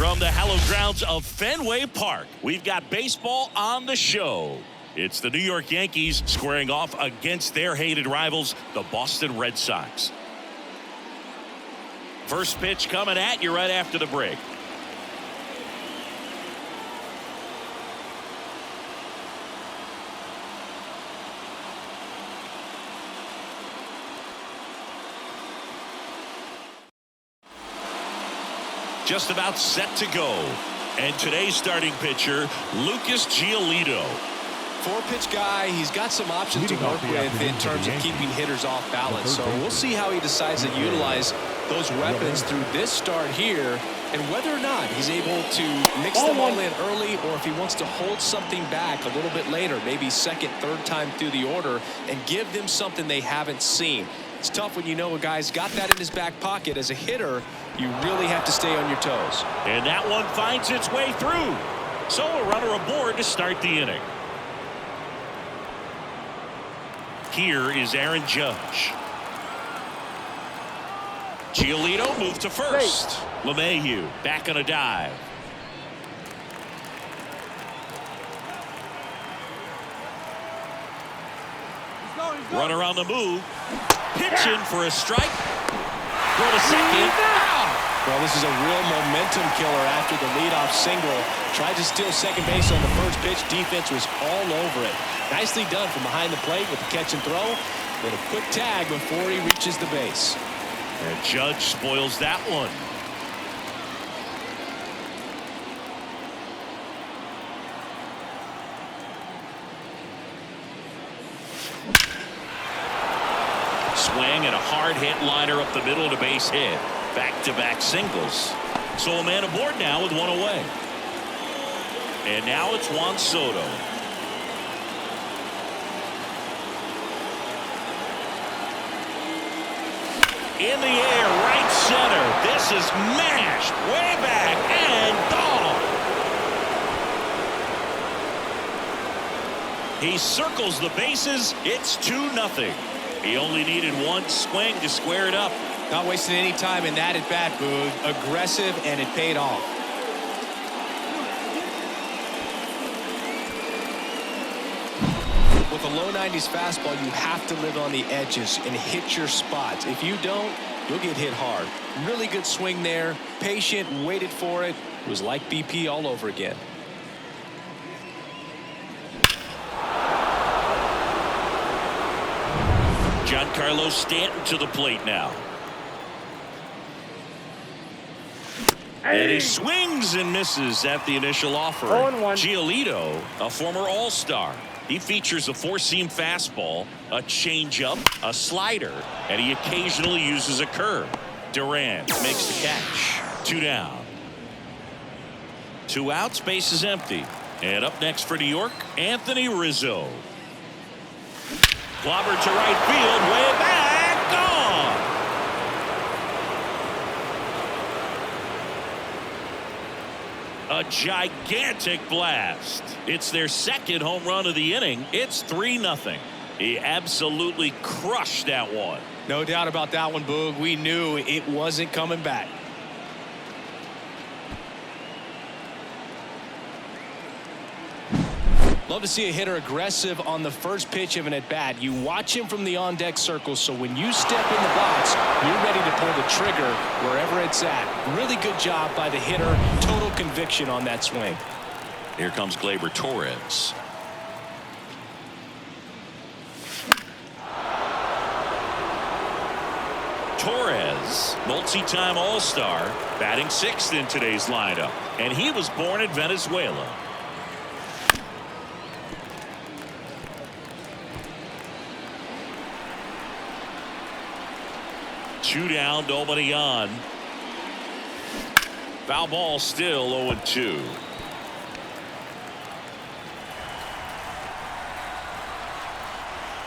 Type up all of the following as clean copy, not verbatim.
From the hallowed grounds of Fenway Park, we've got baseball on the show. It's the New York Yankees squaring off against their hated rivals, the Boston Red Sox. First pitch coming at you right after the break. Just about set to go. And today's starting pitcher, Lucas Giolito. Four-pitch guy. He's got some options to work with in terms of keeping hitters off balance. So we'll see how he decides to utilize those weapons through this start here, and whether or not he's able to mix them all in early, or if he wants to hold something back a little bit later, maybe second, third time through the order, and give them something they haven't seen. It's tough when you know a guy's got that in his back pocket. As a hitter, you really have to stay on your toes. And that one finds its way through. So a runner aboard to start the inning. Here is Aaron Judge. Giolito moved to first. LeMahieu back on a dive. Runner on the move. Pitching for a strike. Go to second. Well, this is a real momentum killer after the leadoff single. Tried to steal second base on the first pitch. Defense was all over it. Nicely done from behind the plate with the catch and throw. Then a quick tag before he reaches the base. And Judge spoils that one. Swing and a hard hit liner up the middle to base hit. Back-to-back singles. So a man aboard now with one away. And now it's Juan Soto. In the air, right center. This is mashed way back and gone. He circles the bases. It's 2-0. He only needed one swing to square it up. Not wasting any time in that at bat, Boog. Aggressive, and it paid off. With a low 90s fastball, you have to live on the edges and hit your spots. If you don't, you'll get hit hard. Really good swing there. Patient, waited for it. It was like BP all over again. Giancarlo Stanton to the plate now. And he swings and misses at the initial offer. Giolito, a former All-Star. He features a four-seam fastball, a changeup, a slider, and he occasionally uses a curve. Duran makes the catch. 2 down. 2 outs, base is empty. And up next for New York, Anthony Rizzo. Clobbered to right field, way back, gone. A gigantic blast. It's their second home run of the inning. It's 3-0. He absolutely crushed that one. No doubt about that one, Boog. We knew it wasn't coming back. Love to see a hitter aggressive on the first pitch of an at-bat. You watch him from the on-deck circle, so when you step in the box, you're ready to pull the trigger wherever it's at. Really good job by the hitter. Total conviction on that swing. Here comes Gleyber Torres. Torres, multi-time All-Star, batting 6th in today's lineup, and he was born in Venezuela. Two down, nobody on. Foul ball still 0-2.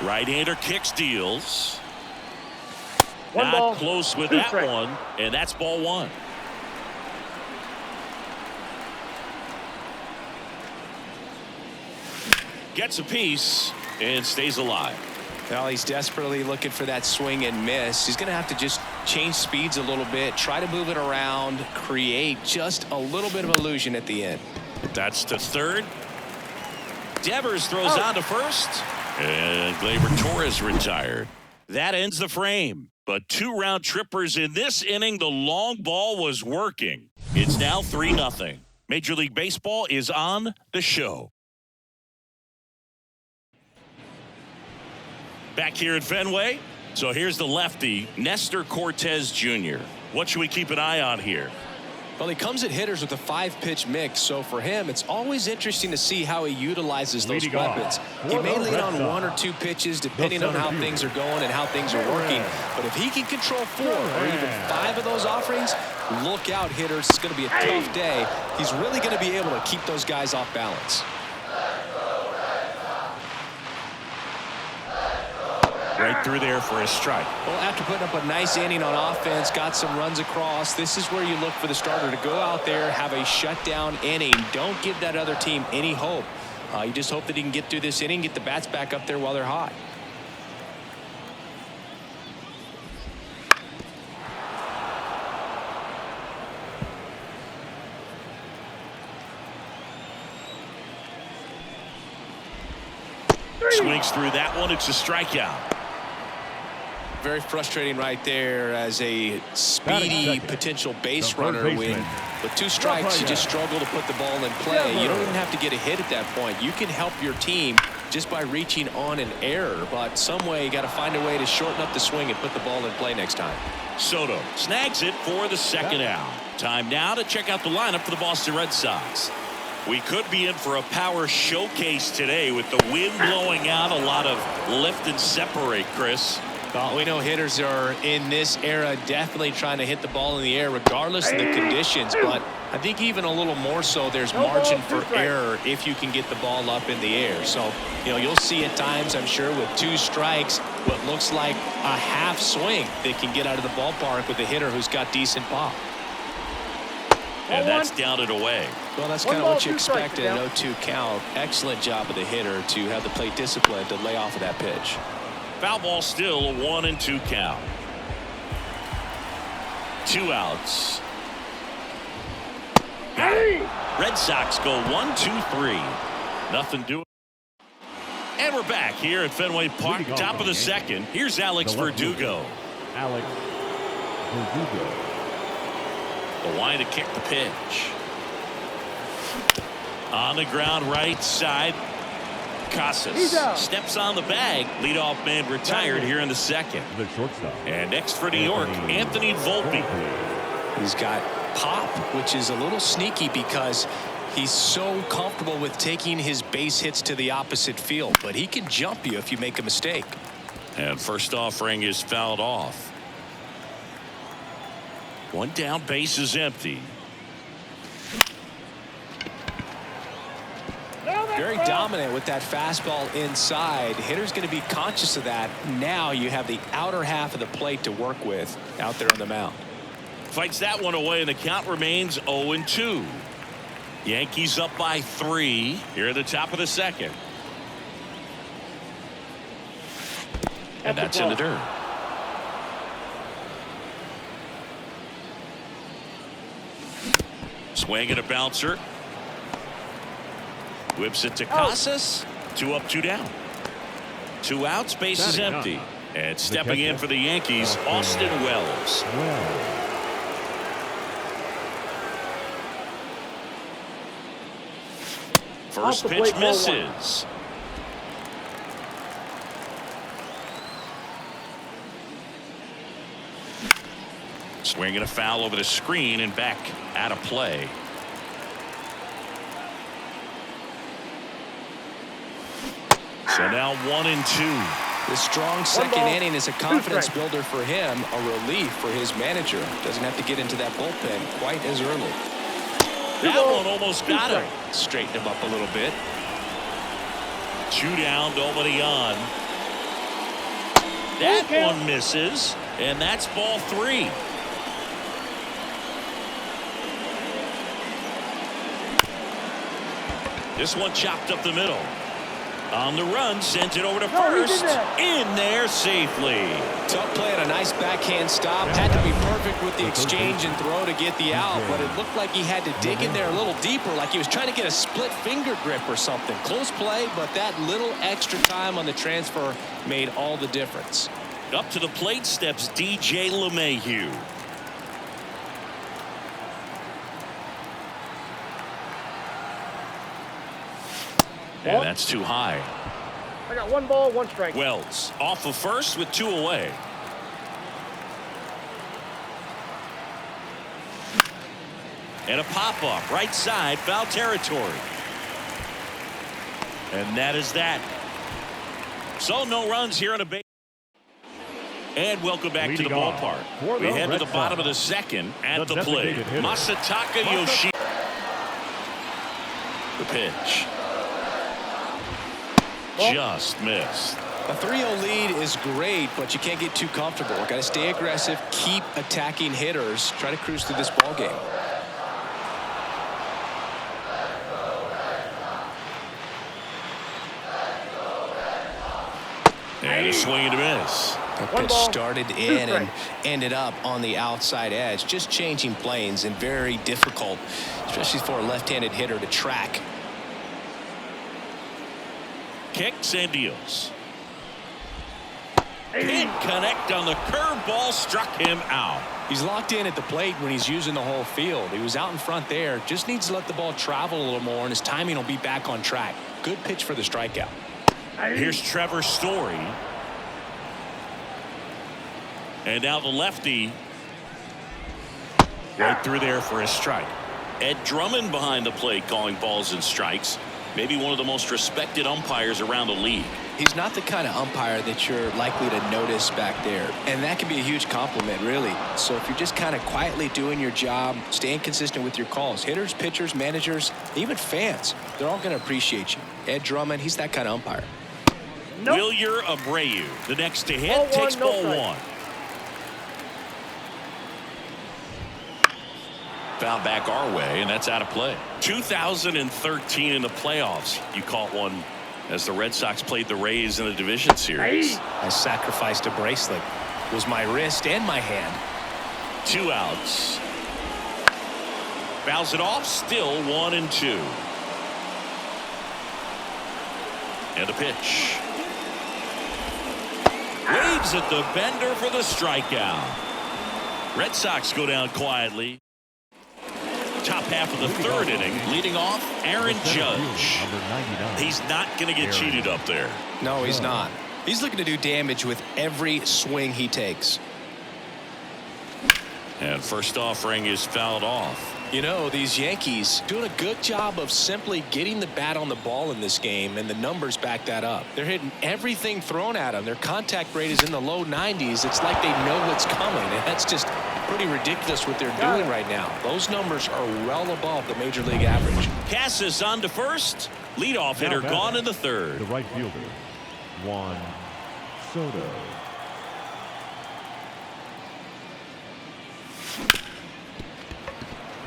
Right-hander kicks, deals. Not close with that one, and that's ball 1. Gets a piece and stays alive. Well, he's desperately looking for that swing and miss. He's going to have to just change speeds a little bit, try to move it around, create just a little bit of illusion at the end. That's to third. Devers throws on to first. And Gleyber Torres retired. That ends the frame. But 2 round trippers in this inning. The long ball was working. It's now 3-0. Major League Baseball is on the show. Back here at Fenway. So here's the lefty, Nestor Cortez Jr. What should we keep an eye on here? Well, he comes at hitters with a 5-pitch mix, so for him, it's always interesting to see how he utilizes those weapons. He may lean on 1 or 2 pitches depending on how things are going and how things are working. But if he can control 4 or even 5 of those offerings, look out, hitters. It's going to be a tough day. He's really going to be able to keep those guys off balance. Right through there for a strike. Well, after putting up a nice inning on offense, got some runs across, this is where you look for the starter to go out there, have a shutdown inning. Don't give that other team any hope. You just hope that he can get through this inning, get the bats back up there while they're hot. Swings through that one. It's a strikeout. Very frustrating right there as a speedy potential base runner. When with 2 strikes, you just struggle to put the ball in play. You don't even have to get a hit at that point. You can help your team just by reaching on an error. But some way, you got to find a way to shorten up the swing and put the ball in play next time. Soto snags it for the second out. Time now to check out the lineup for the Boston Red Sox. We could be in for a power showcase today with the wind blowing out, a lot of lift and separate, Chris. We know hitters are in this era definitely trying to hit the ball in the air regardless of the conditions, but I think even a little more so there's margin for error if you can get the ball up in the air. So, you'll see at times, I'm sure, with 2 strikes, what looks like a half swing that can get out of the ballpark with a hitter who's got decent pop. And that's down and away. Well, that's kind of what you expect in an 0-2 count. Excellent job of the hitter to have the plate discipline to lay off of that pitch. Foul ball still, a 1-2 count. 2 outs. Red Sox go 1-2-3. Nothing doing. And we're back here at Fenway Park, top of the second. Here's Alex Verdugo. Alex Verdugo. The line to kick the pitch. On the ground right side. Casas steps on the bag. Leadoff man retired here in the second. The shortstop. And next for New York, Anthony Volpe. He's got pop, which is a little sneaky because he's so comfortable with taking his base hits to the opposite field, but he can jump you if you make a mistake. And first offering is fouled off. 1 down, base is empty. Very dominant with that fastball inside. Hitter's going to be conscious of that. Now you have the outer half of the plate to work with out there on the mound. Fights that one away, and the count remains 0-2. Yankees up by 3 here at the top of the second. And that's in the dirt. Swing and a bouncer. Whips it to Casas. 2 up, 2 down. 2 outs, base is empty. And stepping in for the Yankees, Austin Wells. First pitch misses. Swing and a foul over the screen and back out of play. So now 1-2. The strong second inning is a confidence builder for him, a relief for his manager. Doesn't have to get into that bullpen quite as early. That one almost got him. Straighten him up a little bit. 2 down, nobody on. That one misses, and that's ball 3. This one chopped up the middle. On the run, sends it over to first. In there safely. Tough play and a nice backhand stop. Had to be perfect with the exchange and throw to get the out, but it looked like he had to dig in there a little deeper, like he was trying to get a split finger grip or something. Close play, but that little extra time on the transfer made all the difference. Up to the plate steps DJ LeMahieu. And that's too high. I got 1 ball, 1 strike. Wells off of first with 2 away. And a pop-up right side, foul territory. And that is that. So no runs here on a base. And welcome back to the ballpark. We head to the bottom of the second at the plate. Masataka Yoshida. The pitch. Just missed. A 3-0 lead is great, but you can't get too comfortable. Got to stay aggressive, keep attacking hitters, try to cruise through this ball game. And a swing and a miss. That pitch started in and ended up on the outside edge. Just changing planes and very difficult, especially for a left-handed hitter to track. Kicks and deals. Can't connect on the curveball, struck him out. He's locked in at the plate when he's using the whole field. He was out in front there. Just needs to let the ball travel a little more, and his timing will be back on track. Good pitch for the strikeout. Here's Trevor Story. And now the lefty. Right through there for a strike. Ed Drummond behind the plate calling balls and strikes. Maybe one of the most respected umpires around the league. He's not the kind of umpire that you're likely to notice back there. And that can be a huge compliment, really. So if you're just kind of quietly doing your job, staying consistent with your calls, hitters, pitchers, managers, even fans, they're all going to appreciate you. Ed Drummond, he's that kind of umpire. Nope. Wilyer Abreu, the next to hit, takes ball 1. Foul back our way, and that's out of play. 2013 in the playoffs. You caught one as the Red Sox played the Rays in the division series. I sacrificed a bracelet. It was my wrist and my hand. 2 outs. Fouls it off, still 1-2. And the pitch. Waves at the bender for the strikeout. Red Sox go down quietly. Top half of the 3rd inning, leading off Aaron Judge. He's not going to get cheated up there. No, he's not. He's looking to do damage with every swing he takes. And first offering is fouled off. You know, these Yankees doing a good job of simply getting the bat on the ball in this game, and the numbers back that up. They're hitting everything thrown at them. Their contact rate is in the low 90s. It's like they know what's coming, and that's just pretty ridiculous what they're doing right now. Those numbers are well above the major league average. Casas on to first. Leadoff hitter gone in the 3rd. The right fielder, Juan Soto.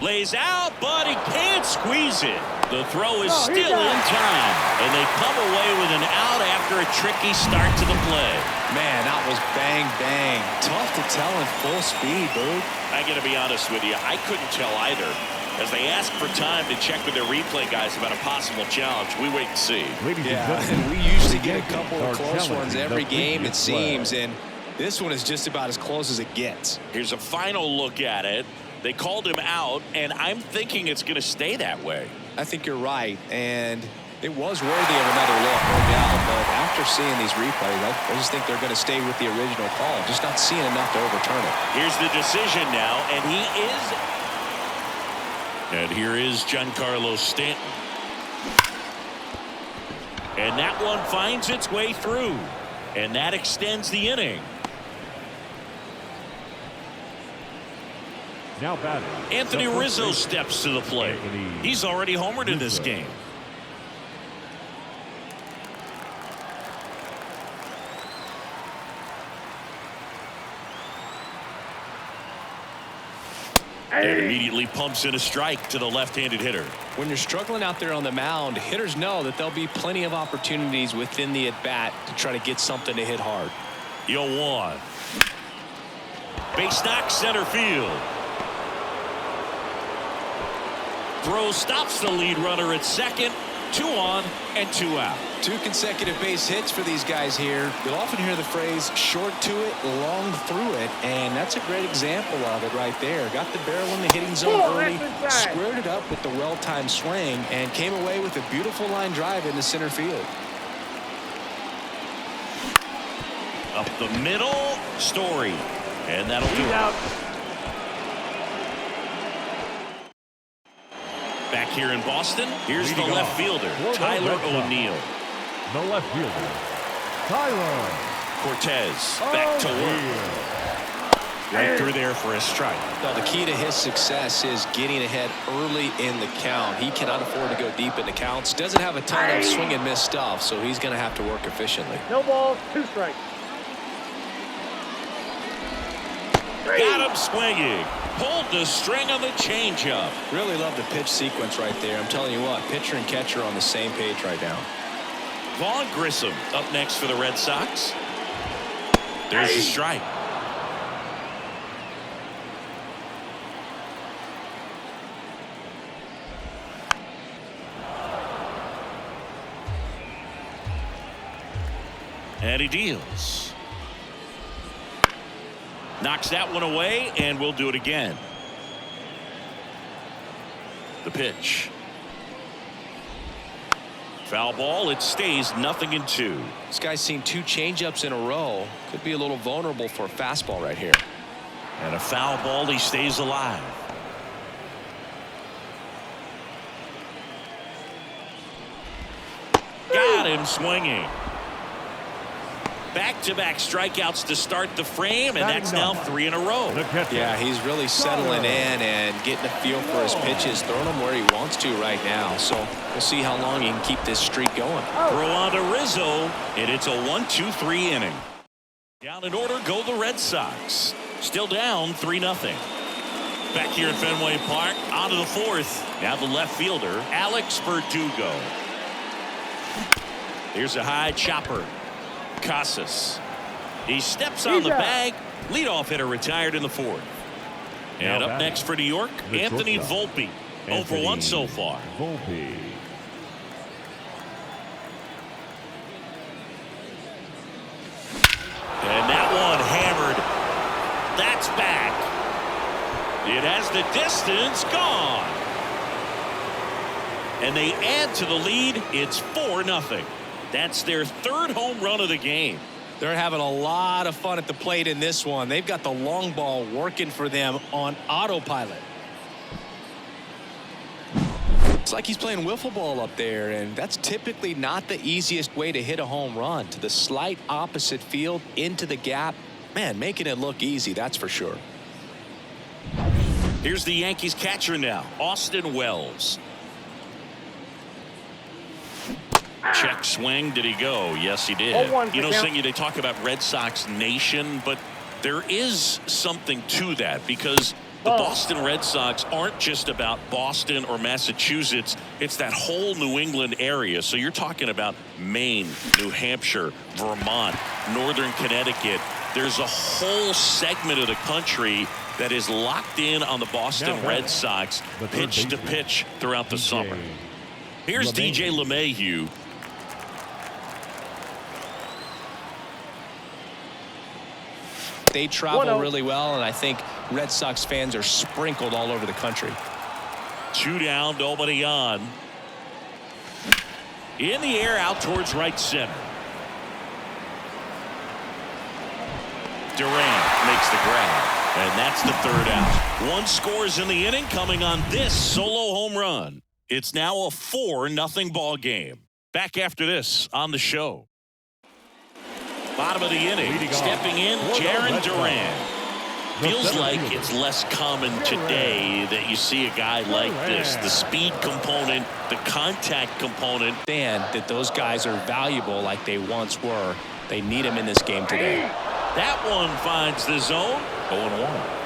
Lays out, but he can't squeeze it. The throw is still in time, and they come away with an out after a tricky start to the play. Man, that was bang, bang. Tough to tell in full speed, dude. I got to be honest with you, I couldn't tell either. As they ask for time to check with their replay guys about a possible challenge, we wait and see. Yeah, and we usually get a couple of close ones every game, it seems, and this one is just about as close as it gets. Here's a final look at it. They called him out, and I'm thinking it's going to stay that way. I think you're right, and it was worthy of another look, no doubt. But after seeing these replays, I just think they're going to stay with the original call, just not seeing enough to overturn it. Here's the decision now, and he is. And here is Giancarlo Stanton. And that one finds its way through, and that extends the inning. Now batting, Anthony Rizzo steps to the plate. He's already homered in this game. And immediately pumps in a strike to the left-handed hitter. When you're struggling out there on the mound, hitters know that there'll be plenty of opportunities within the at-bat to try to get something to hit hard. 0-1. Base knock center field. Throw stops the lead runner at second. 2 on and 2 out. 2 consecutive base hits for these guys here. You'll often hear the phrase short to it, long through it, and that's a great example of it right there. Got the barrel in the hitting zone early, squared it up with the well-timed swing, and came away with a beautiful line drive into center field. Up the middle, Story, and that'll do it. Out. Back here in Boston, here's the Leading left off fielder, for the Tyler Red Sox. O'Neill. The left fielder, Tyler. Cortez back to work. Right through there for a strike. Now, the key to his success is getting ahead early in the count. He cannot afford to go deep in the counts. Doesn't have a ton of swing and miss stuff, so he's going to have to work efficiently. No balls, 2 strikes. Got him swinging. Pulled the string on the changeup. Really love the pitch sequence right there. I'm telling you what, pitcher and catcher are on the same page right now. Vaughn Grissom up next for the Red Sox. There's a strike. And he deals. Knocks that one away, and we'll do it again. The pitch. Foul ball. It stays 0-2. This guy's seen 2 changeups in a row. Could be a little vulnerable for a fastball right here. And a foul ball. He stays alive. Got him swinging. Back-to-back strikeouts to start the frame, and that's now 3 in a row. Yeah, he's really settling in and getting a feel for his pitches, throwing them where he wants to right now. So we'll see how long he can keep this streak going. Throw on to Rizzo, and it's a 1-2-3 inning. Down in order go the Red Sox. Still down 3-0. Back here at Fenway Park, on to the 4th. Now the left fielder, Alex Verdugo. Here's a high chopper. Casas. He steps on the bag. Leadoff hitter retired in the 4th. And up next for New York, Anthony Volpe. 0 for 1 so far. Volpe. And that one hammered. That's back. It has the distance gone. And they add to the lead. It's 4-0. That's their 3rd home run of the game. They're having a lot of fun at the plate in this one. They've got the long ball working for them on autopilot. It's like he's playing wiffle ball up there, and that's typically not the easiest way to hit a home run. To the slight opposite field, into the gap. Man, making it look easy, that's for sure. Here's the Yankees catcher now, Austin Wells. Check swing. Did he go? Yes, he did. You know, Singy, they talk about Red Sox Nation, but there is something to that because the Boston Red Sox aren't just about Boston or Massachusetts. It's that whole New England area. So you're talking about Maine, New Hampshire, Vermont, Northern Connecticut. There's a whole segment of the country that is locked in on the Boston Red Sox pitch to pitch throughout the summer. Here's DJ LeMahieu. They travel really well, and I think Red Sox fans are sprinkled all over the country. 2 down, nobody on. In the air, out towards right center. Durant makes the grab, and that's the 3rd out. 1 scores in the inning, coming on this solo home run. It's now a 4-0 ball game. Back after this on the show. Bottom of the inning, stepping in, Jarren Duran. Feels like it's less common today that you see a guy like this. The speed component, the contact component. And that those guys are valuable like they once were. They need him in this game today. That one finds the zone. 0-1.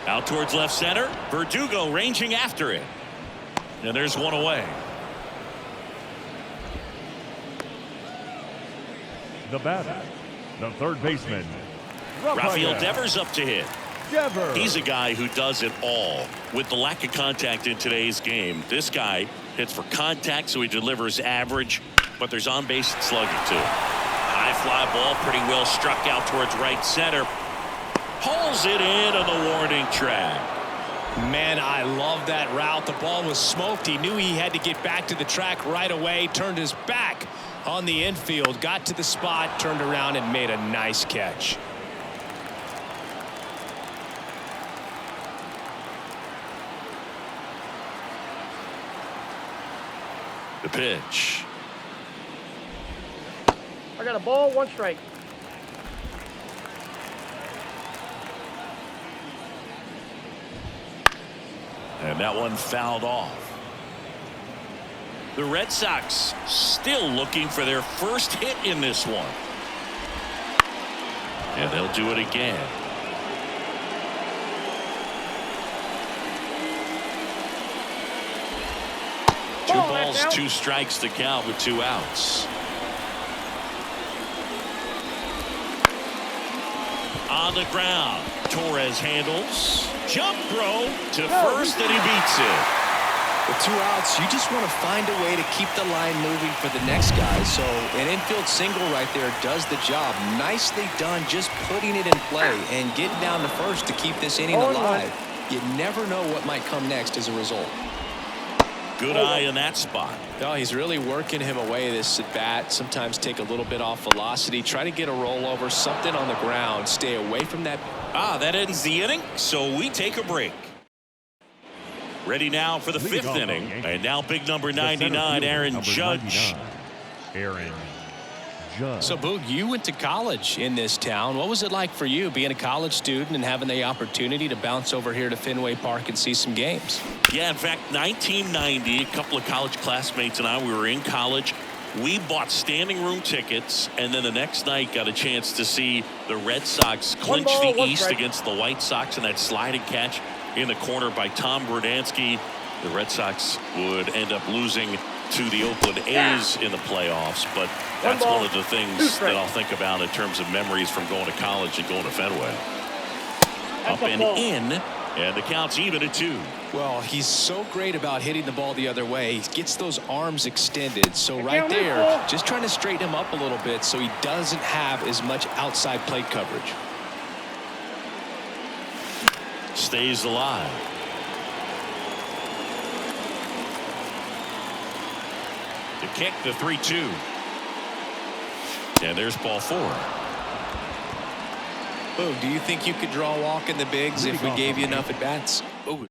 Out towards left center. Verdugo ranging after it. And there's one away. The batter, the third baseman, Rafael Devers up to hit. Devers. He's a guy who does it all. With the lack of contact in today's game, this guy hits for contact, so he delivers average, but there's on-base slugging too. High fly ball, pretty well struck out towards right center. Pulls it in on the warning track. Man, I love that route. The ball was smoked. He knew he had to get back to the track right away. Turned his back on the infield. Got to the spot, turned around, and made a nice catch. The pitch. I got a ball, 1 strike. And that one fouled off. The Red Sox still looking for their first hit in this one. And they'll do it again. Two balls, 2 strikes to count with 2 outs. On the ground, Torres handles. Jump throw to first, and he beats it. With 2 outs, you just want to find a way to keep the line moving for the next guy. So an infield single right there does the job. Nicely done, just putting it in play and getting down to first to keep this inning alive. You never know what might come next as a result. Good eye in that spot. Oh, he's really working him away this at bat. Sometimes take a little bit off velocity. Try to get a rollover, something on the ground. Stay away from that. That ends the inning, so we take a break. Ready now for the 5th inning. And now big number 99, Aaron Judge. Aaron Judge. So, Boog, you went to college in this town. What was it like for you being a college student and having the opportunity to bounce over here to Fenway Park and see some games? Yeah, in fact, 1990, a couple of college classmates and I, we were in college. We bought standing room tickets, and then the next night got a chance to see the Red Sox clinch the East against the White Sox in that sliding catch in the corner by Tom Berdansky. The Red Sox would end up losing to the Oakland A's in the playoffs, but that's one of the things that I'll think about in terms of memories from going to college and going to Fenway. Up and in, and the count's even at 2. Well, he's so great about hitting the ball the other way. He gets those arms extended. So right there, just trying to straighten him up a little bit so he doesn't have as much outside plate coverage. Stays alive. The kick, the 3-2. And there's ball 4. Oh, do you think you could draw a walk in the bigs if we gave you enough at bats? Oh,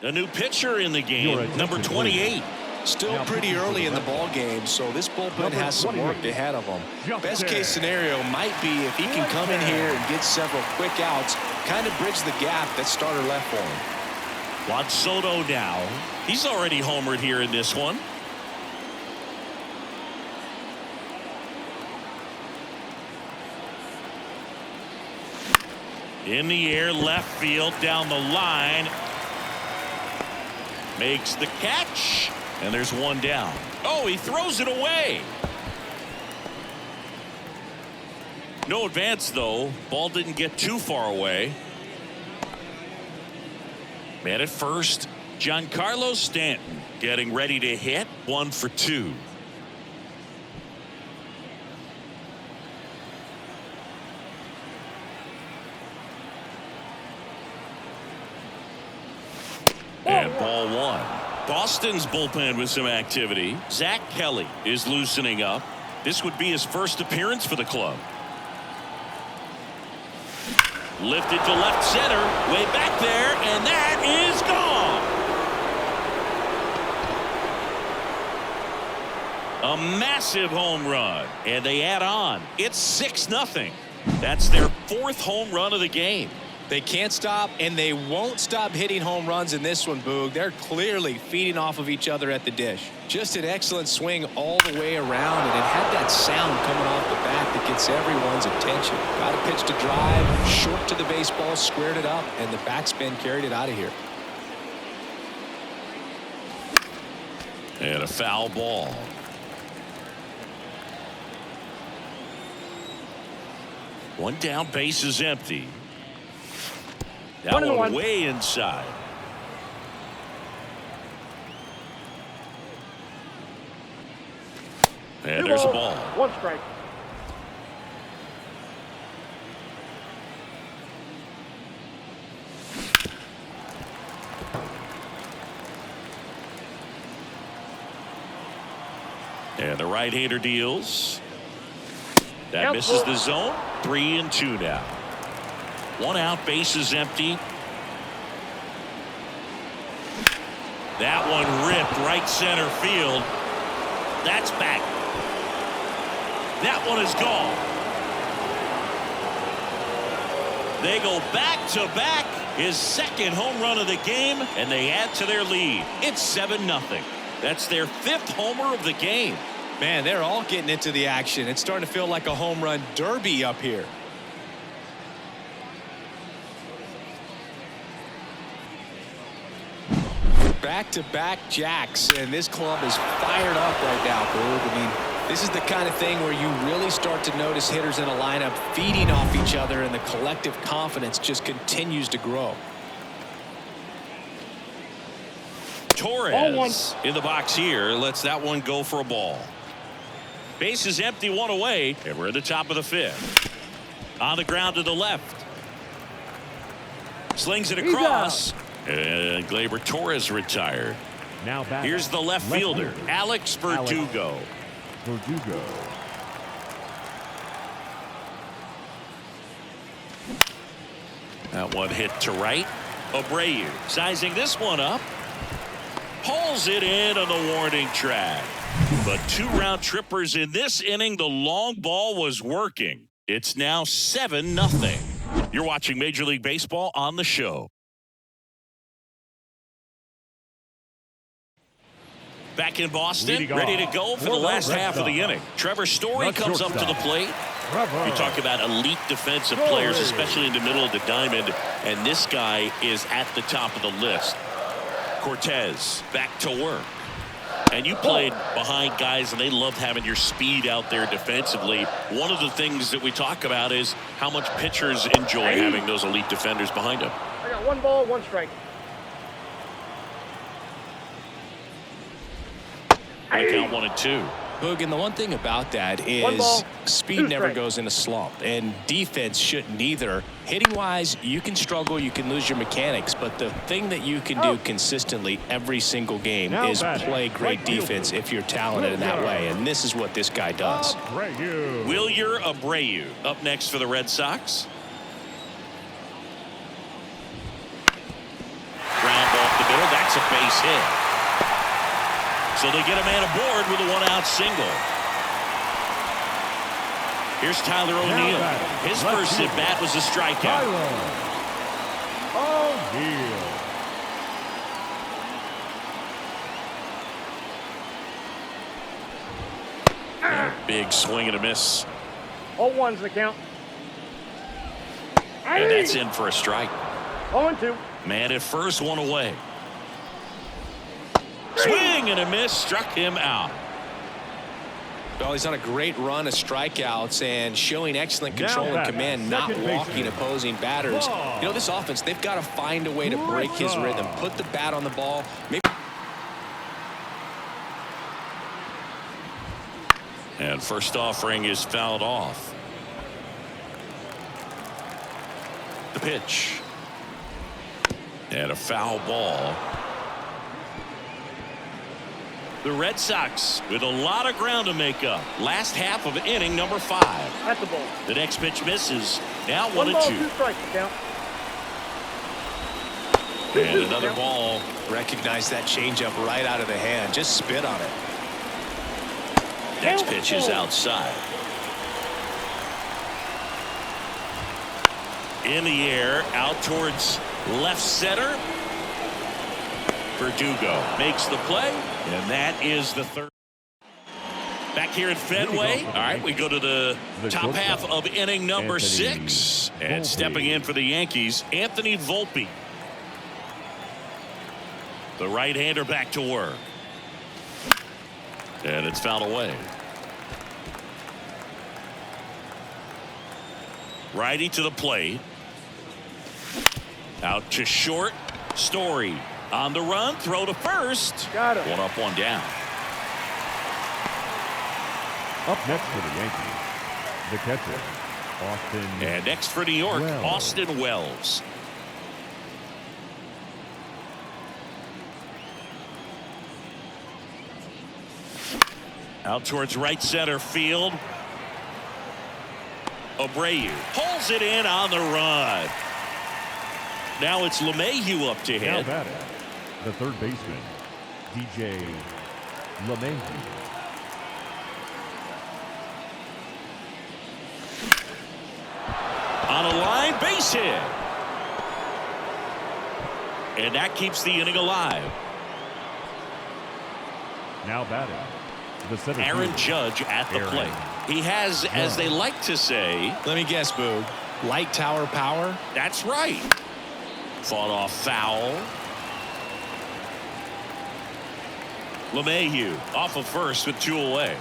a new pitcher in the game, number 28. Still pretty early in the ball game, so this bullpen has some work ahead of him. Best case scenario might be if he can come in here and get several quick outs, kind of bridge the gap that starter left for him. Juan Soto now. He's already homered here in this one. In the air, left field, down the line. Makes the catch. And there's one down. Oh, he throws it away. No advance, though. Ball didn't get too far away. Man at first, Giancarlo Stanton getting ready to hit. 1 for 2. And ball 1. Boston's bullpen with some activity. Zach Kelly is loosening up. This would be his first appearance for the club. Lifted to left center, way back there, and that is gone. A massive home run, and they add on. It's 6-0. That's their 4th home run of the game. They can't stop, and they won't stop hitting home runs in this one, Boog. They're clearly feeding off of each other at the dish. Just an excellent swing all the way around, and it had that sound coming off the bat that gets everyone's attention. Got a pitch to drive, short to the baseball, squared it up, and the backspin carried it out of here. And a foul ball. One down, base is empty. That one way inside. And there's a ball. 1 strike. And the right-hander deals. That misses the zone. 3-2 now. 1 out, base is empty. That one ripped right center field. That's back. That one is gone. They go back-to-back. His second home run of the game, and they add to their lead. It's 7-0. That's their 5th homer of the game. Man, they're all getting into the action. It's starting to feel like a home run derby up here. Back-to-back jacks, and this club is fired up right now, Boog. I mean, this is the kind of thing where you really start to notice hitters in a lineup feeding off each other, and the collective confidence just continues to grow. Torres in the box here lets that one go for a ball. Base is empty, 1 away, and we're at the top of the 5th. On the ground to the left. Slings it across. And Gleyber Torres retired. Now back. Here's the left fielder, Alex Verdugo. That one hit to right. Abreu sizing this one up. Pulls it in on the warning track. But 2 round trippers in this inning. The long ball was working. It's now 7-0. You're watching Major League Baseball on the show. Back in Boston, ready to go for the last half of the inning. Trevor Story comes up to the plate. You talk about elite defensive players, especially in the middle of the diamond, and this guy is at the top of the list. Cortez back to work. And you played behind guys, and they loved having your speed out there defensively. One of the things that we talk about is how much pitchers enjoy having those elite defenders behind them. I got 1 ball, 1 strike. I count 1-2. Boog, and the one thing about that is speed never goes in a slump, and defense shouldn't either. Hitting-wise, you can struggle, you can lose your mechanics, but the thing that you can do consistently every single game is play great defense if you're talented in that way, and this is what this guy does. Wilyer Abreu up next for the Red Sox. Ground ball up the middle. That's a base hit. So they get a man aboard with a 1-out single. Here's Tyler O'Neill. His first at-bat was a strikeout. Big swing and a miss. 0-1's the count. And that's in for a strike. 0-2. Man at first, 1 away. Swing and a miss, struck him out. Well, he's on a great run of strikeouts and showing excellent control and command, not walking opposing batters. You know, this offense, they've got to find a way to break his rhythm, put the bat on the ball. Maybe. And first offering is fouled off. The pitch. And a foul ball. The Red Sox with a lot of ground to make up. Last half of inning number 5. At the ball. The next pitch misses. Now 1-2. 1 ball, 2 strikes the count. And another ball. Recognize that changeup right out of the hand. Just spit on it. Next pitch is outside. In the air, out towards left center. Verdugo makes the play, and that is the third. Back here at Fenway. All right, we go to the top half of inning number 6. And stepping in for the Yankees, Anthony Volpe. The right-hander back to work. And it's fouled away. Righty to the plate. Out to short. Story on the run. Throw to first. Got him. 1 up, 1 down. Up next for the Yankees, the catcher, Austin. And next for New York, Wells. Austin Wells. Out towards right center field. Abreu pulls it in on the run. Now it's LeMahieu up to Now hit. batting, the third baseman, DJ LeMahieu. On a line, base hit. And that keeps the inning alive. Now batting, the center Aaron fielder, Judge at the Aaron plate. He has, as they like to say, Let me guess, Boog. Light tower power? that's right. Fought off foul. LeMahieu off of first with 2 away.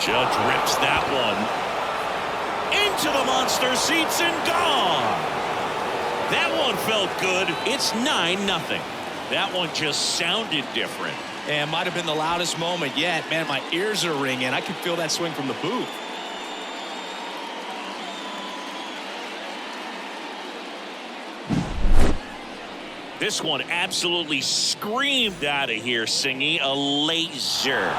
Judge rips that one into the monster seats and gone. That one felt good. It's 9-0. That one just sounded different. And might have been the loudest moment yet. Man, my ears are ringing. I can feel that swing from the booth. This one absolutely screamed out of here, Singy. A laser.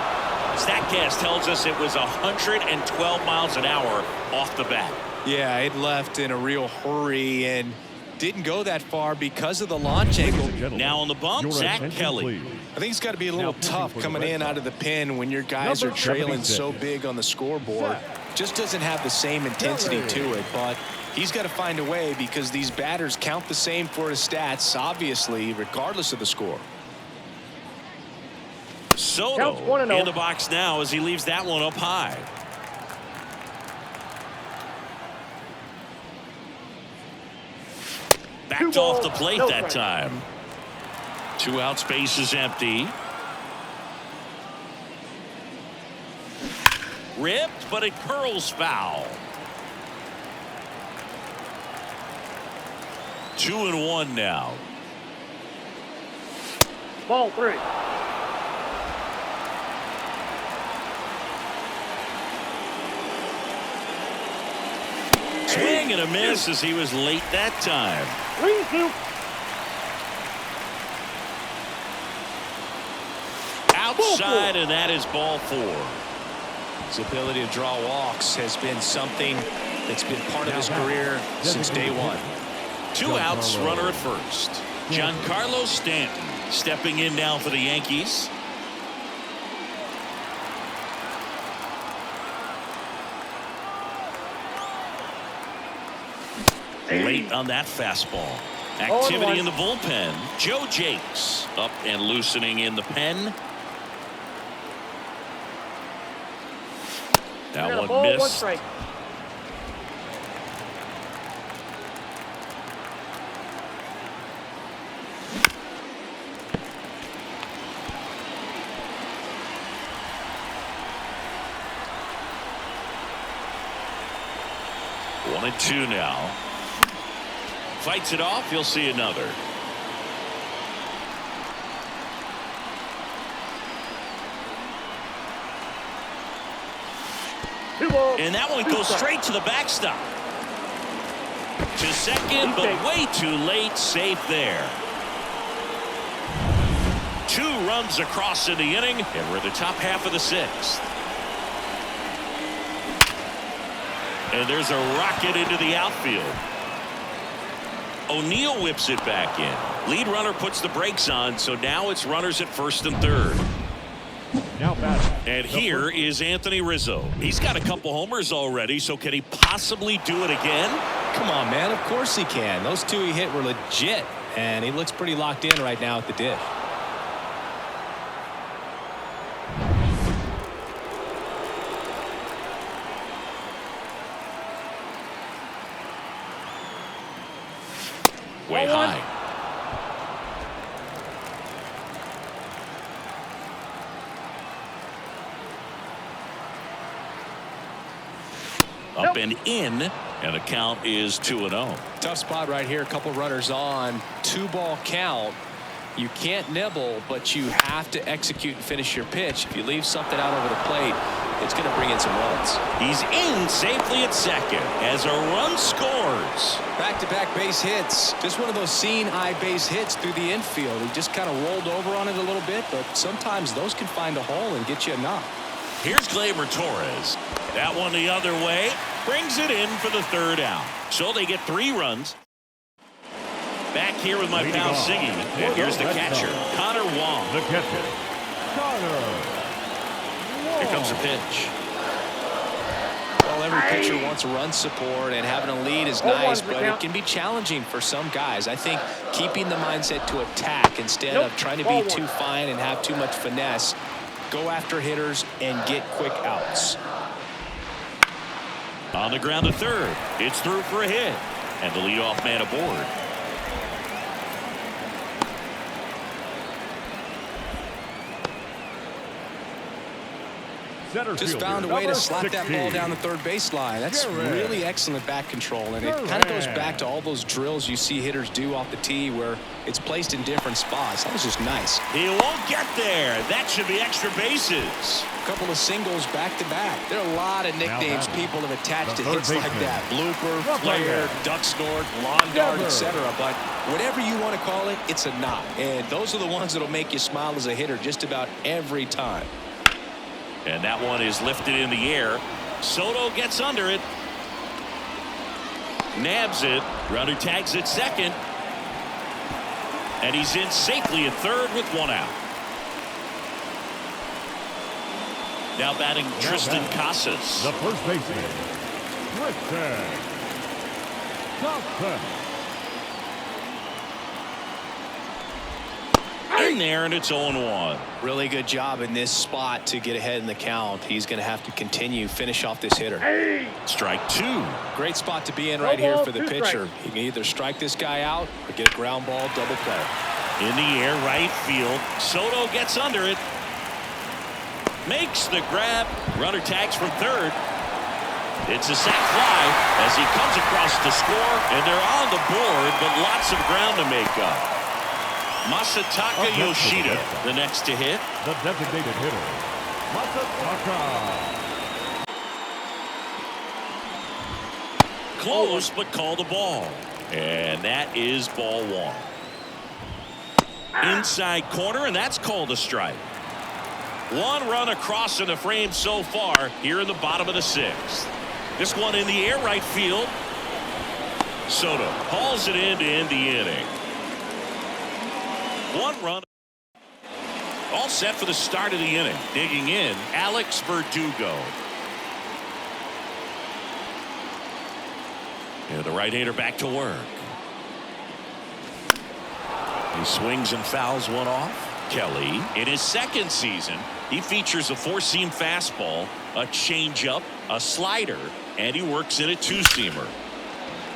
StatCast tells us it was 112 miles an hour off the bat. Yeah, it left in a real hurry and didn't go that far because of the launch angle. Now on the bump, Your Zach attention, Kelly. please. I think it's got to be a little Now pitching tough for the coming Red in out of the pen when your guys Number are trailing 76. so big on the scoreboard. Just doesn't have the same intensity to it, but he's got to find a way because these batters count the same for his stats, obviously, regardless of the score. Soto Counts 1-0. in the box now as he leaves that one up high. Backed off the plate no that strikes. time. 2 out, space is empty. Ripped, but it curls foul. 2-1 now. Ball 3. Swing and a miss as he was late that time. 3-2. Outside, and that is ball 4. His ability to draw walks has been something that's been part of his career since day one. 2 outs, runner at first. Giancarlo Stanton stepping in now for the Yankees. Late on that fastball. Activity in the bullpen. Joe Jakes up and loosening in the pen. That one Ball, 1 missed. strike. One and 2 now. Fights it off. You'll see another. And that one goes straight to the backstop. To second, but way too late. Safe there. 2 runs across in the inning, and we're in the top half of the 6th. And there's a rocket into the outfield. O'Neill whips it back in. Lead runner puts the brakes on, so now it's runners at first and third. Now batting. And here is Anthony Rizzo. He's got a couple homers already, so can he possibly do it again? Come on, man. Of course he can. Those two he hit were legit, and he looks pretty locked in right now at the dish. Way high. Up and in, and the count is 2-0. Tough spot right here. A couple runners on. 2-ball count. You can't nibble, but you have to execute and finish your pitch. If you leave something out over the plate, it's going to bring in some runs. He's in safely at second as a run scores. Back-to-back base hits. Just one of those seeing-eye base hits through the infield. He just kind of rolled over on it a little bit, but sometimes those can find a hole and get you a knock. Here's Gleyber Torres. That one the other way. Brings it in for the third out. So they get 3 runs. Back here with my pal Siggy. And here's the catcher, Connor Wong. The catcher, Connor Wong. Here comes the pitch. Well, every pitcher wants run support, and having a lead is nice, but it can be challenging for some guys. I think keeping the mindset to attack instead of trying to be too fine and have too much finesse. Go after hitters and get quick outs. On the ground to third. It's through for a hit. And the leadoff man aboard. Just found a way to slap that ball down the third baseline. That's really excellent bat control, and it kind of goes back to all those drills you see hitters do off the tee where it's placed in different spots. That was just nice. He won't get there. That should be extra bases. A couple of singles back-to-back. There are a lot of nicknames people have attached to hits like that. Blooper, flare, duck snort, lawn dart, etc. But whatever you want to call it, it's a knock. And those are the ones that'll make you smile as a hitter just about every time. And that one is lifted in the air. Soto gets under it. Nabs it. Runner tags at second. And he's in safely at third with 1 out. Now batting Tristan Casas. The first baseman, Tristan Casas. In there, and it's 0-1. Really good job in this spot to get ahead in the count. He's going to have to continue, finish off this hitter. Strike 2. Great spot to be in right here for the pitcher. He can either strike this guy out or get a ground ball double play. In the air, right field. Soto gets under it. Makes the grab. Runner tags from third. It's a sac fly as he comes across to score, and they're on the board, but lots of ground to make up. Masataka Yoshida, the next to hit. The designated hitter, Masataka. Close, but call the ball. And that is ball 1. Inside corner, and that's called a strike. 1 run across in the frame so far here in the bottom of the 6th. This one in the air, right field. Soto hauls it in to end the inning. 1 run. All set for the start of the inning. Digging in, Alex Verdugo. And the right-hander back to work. He swings and fouls one off. Kelly, in his second season, he features a 4-seam fastball, a changeup, a slider, and he works in a 2-seamer.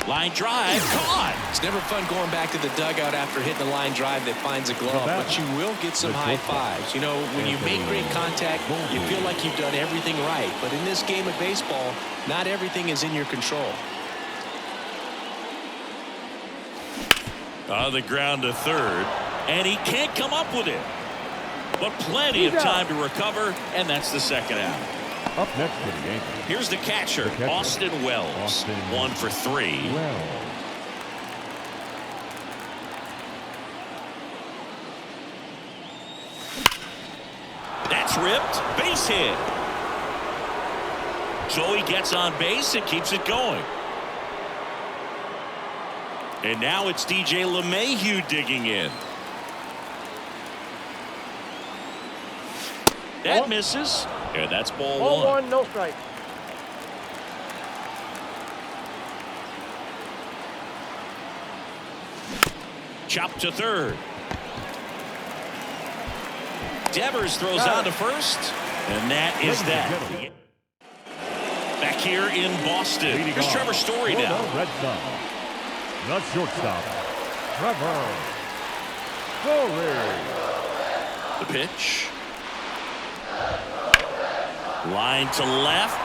Line drive, caught. It's never fun going back to the dugout after hitting a line drive that finds a glove, but you will get some high fives. You know, when you make great contact, you feel like you've done everything right. But in this game of baseball, not everything is in your control. On the ground to third, and he can't come up with it. But plenty of time to recover, and that's the second out. Up next for the Yankees. Here's the catcher, Austin Wells. 1 for 3. That's ripped. Base hit. So he gets on base and keeps it going. And now it's DJ LeMahieu digging in. That misses. And that's ball Ball one. one, no strike. Chop to third. Devers throws on to first. And that is that. Back here in Boston. Here's Trevor Story now. Red Sox. The shortstop, Trevor Story. The pitch. Line to left.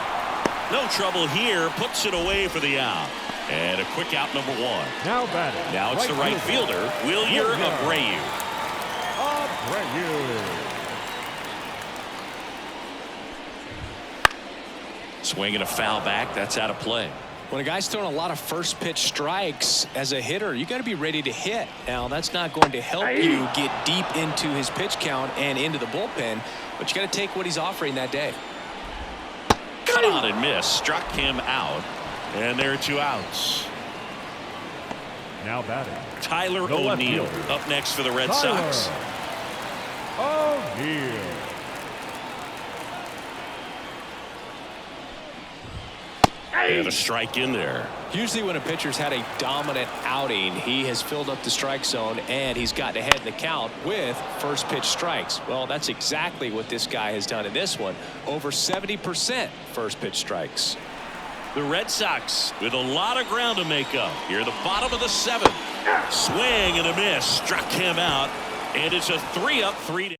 No trouble here. Puts it away for the out. And a quick out, number one. Now batting. Now it's the right fielder, Wilyer Abreu. Swinging a foul back. That's out of play. When a guy's throwing a lot of first pitch strikes as a hitter, you got to be ready to hit. Now, that's not going to help you get deep into his pitch count and into the bullpen, but you got to take what he's offering that day. Cut on and miss. Struck him out. And there are two outs. Now batting. Tyler O'Neill up next for the Red Sox. O'Neill. And a strike in there. Usually when a pitcher's had a dominant outing, he has filled up the strike zone and he's gotten ahead in the count with first pitch strikes. Well, that's exactly what this guy has done in this one. Over 70% first pitch strikes. The Red Sox with a lot of ground to make up. Here, the bottom of the seventh. Swing and a miss. Struck him out. And it's a 3-up, 3-down.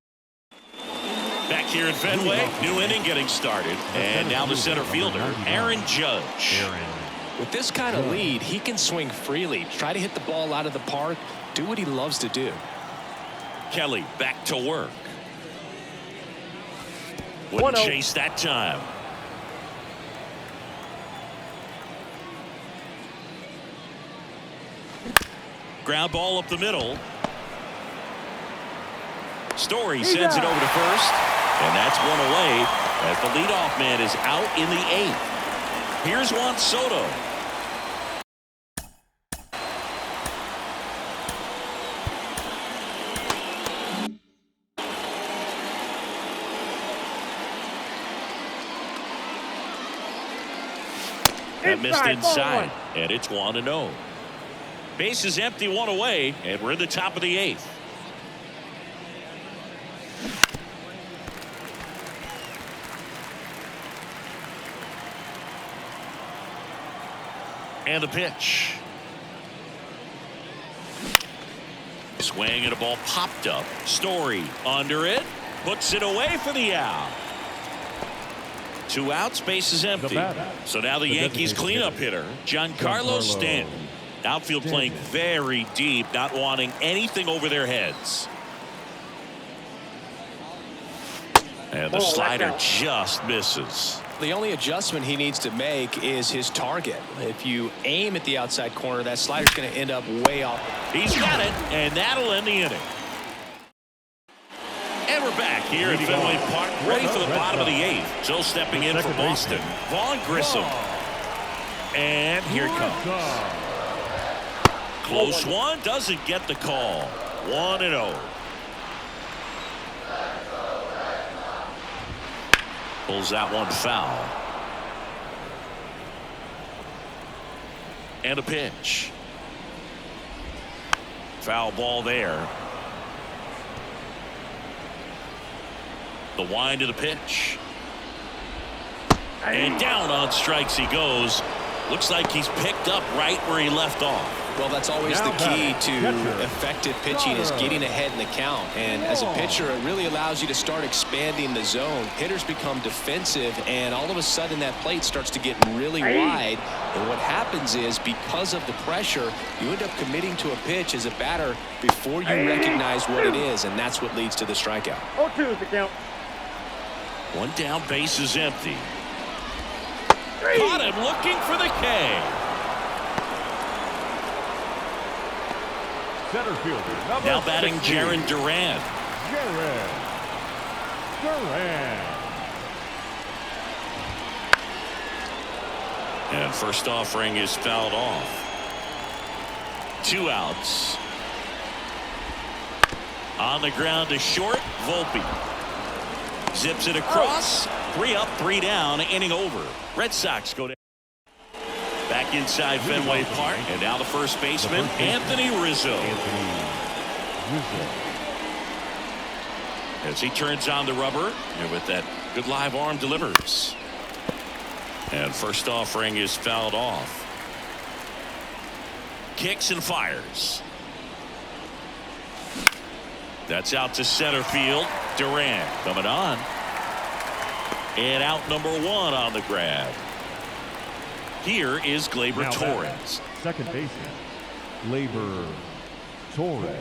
Back here in Fenway, new inning getting started. And now the center fielder, Aaron Judge. With this kind of lead, he can swing freely. Try to hit the ball out of the park. Do what he loves to do. Kelly back to work. Wouldn't chase that time. Ground ball up the middle. Story sends it over to first. And that's one away as the leadoff man is out in the eighth. Here's Juan Soto. That missed inside, and it's 1-0. Base is empty, one away, and we're in the top of the eighth. And the pitch. Swing and a ball popped up. Story under it. Puts it away for the out. Two outs, base is empty. So now the Yankees cleanup hitter, Giancarlo Stanton. Outfield playing very deep, not wanting anything over their heads. And the slider just misses. The only adjustment he needs to make is his target. If you aim at the outside corner, that slider's going to end up way off. He's got it, and that'll end the inning. And we're back here at Fenway Park, ready for the bottom of the eighth. Still stepping in for Boston, Vaughn Grissom. And here it comes. Close one, doesn't get the call. 1-0. Pulls that one foul. And a pitch. Foul ball there. The wind to the pitch. And down on strikes he goes. Looks like he's picked up right where he left off. Well, that's always the key to effective pitching is getting ahead in the count. And as a pitcher, it really allows you to start expanding the zone. Hitters become defensive, and all of a sudden that plate starts to get really wide. And what happens is, because of the pressure, you end up committing to a pitch as a batter before you recognize what it is, and that's what leads to the strikeout. 0-2 is the count. One down, base is empty. Caught him looking for the K. Center fielder, now batting Jarren Duran. And first offering is fouled off. Two outs. On the ground to short, Volpe. Zips it across. 3 up, 3 down, inning over. Red Sox go down. Back inside Fenway Park, and now the first baseman, Anthony Rizzo. As he turns on the rubber, and with that good live arm delivers. And first offering is fouled off. Kicks and fires. That's out to center field. Duran coming on. And out number 1 on the grab. Here is Gleyber Torres. Second baseman, Gleyber Torres.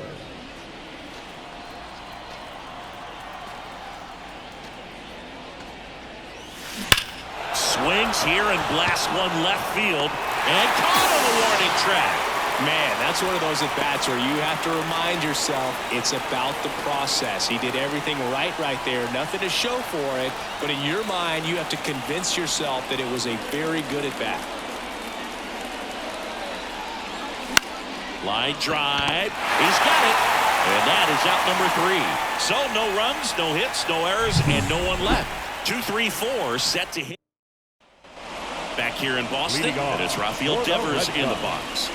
Swings here and blasts one left field. And caught on the warning track. Man, that's one of those at-bats where you have to remind yourself it's about the process. He did everything right there. Nothing to show for it. But in your mind, you have to convince yourself that it was a very good at-bat. Line drive. He's got it. And that is out number 3. So no runs, no hits, no errors, and no one left. 2-3-4 set to hit. Back here in Boston, and it's Rafael Devers in the box.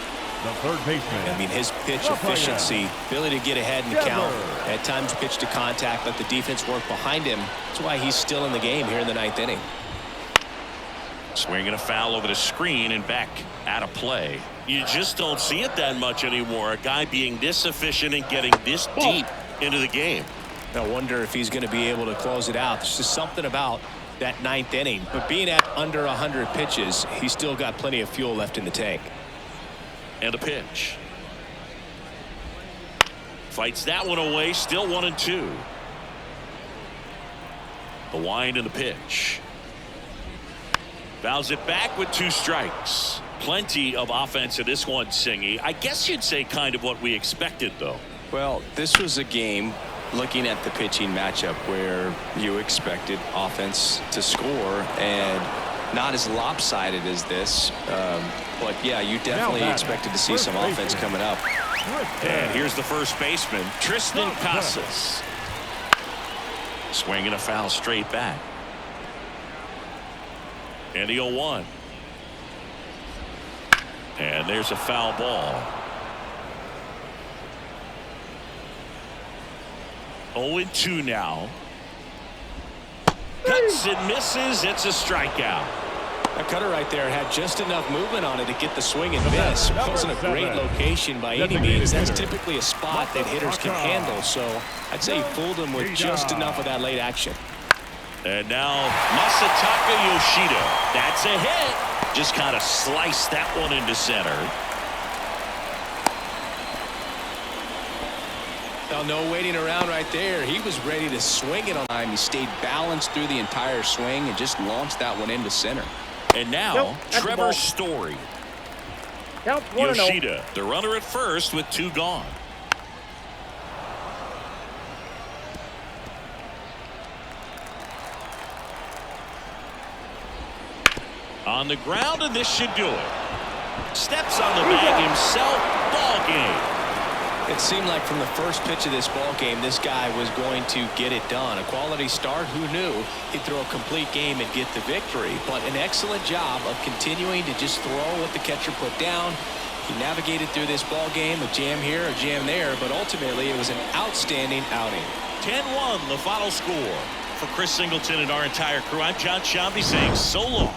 The third baseman. I mean, his pitch efficiency, ability to get ahead in the count, at times pitch to contact, let the defense work behind him. That's why he's still in the game here in the 9th inning. Swinging a foul over the screen and back out of play. You just don't see it that much anymore. A guy being this efficient and getting this deep into the game. I wonder if he's going to be able to close it out. There's just something about that 9th inning. But being at under 100 pitches, he's still got plenty of fuel left in the tank. And a pitch. Fights that one away. Still 1-2. The wind and the pitch. Fouls it back with 2 strikes. Plenty of offense in this one, Singy. I guess you'd say kind of what we expected, though. Well, this was a game, looking at the pitching matchup, where you expected offense to score, and not as lopsided as this. But yeah, you definitely expected to see some offense coming up. And here's the first baseman, Tristan Casas. Swinging a foul straight back. And the 0-1. And there's a foul ball. 0-2 now. Cuts and misses. It's a strikeout. That cutter right there had just enough movement on it to get the swing and miss. It wasn't a great location by any means. That's typically a spot that hitters can handle. So I'd say he fooled him with just enough of that late action. And now Masataka Yoshida. That's a hit. Just kind of sliced that one into center. Now, no waiting around right there. He was ready to swing it on time. He stayed balanced through the entire swing and just launched that one into center. And now Trevor Story. Yoshida, the runner at first with 2 gone. On the ground, and this should do it. Steps on the bag himself. Ball game. It seemed like from the first pitch of this ball game, this guy was going to get it done. A quality start. Who knew he'd throw a complete game and get the victory? But an excellent job of continuing to just throw what the catcher put down. He navigated through this ball game, a jam here, a jam there, but ultimately it was an outstanding outing. 10-1 the final score. For Chris Singleton and our entire crew, I'm John Shambi saying so long.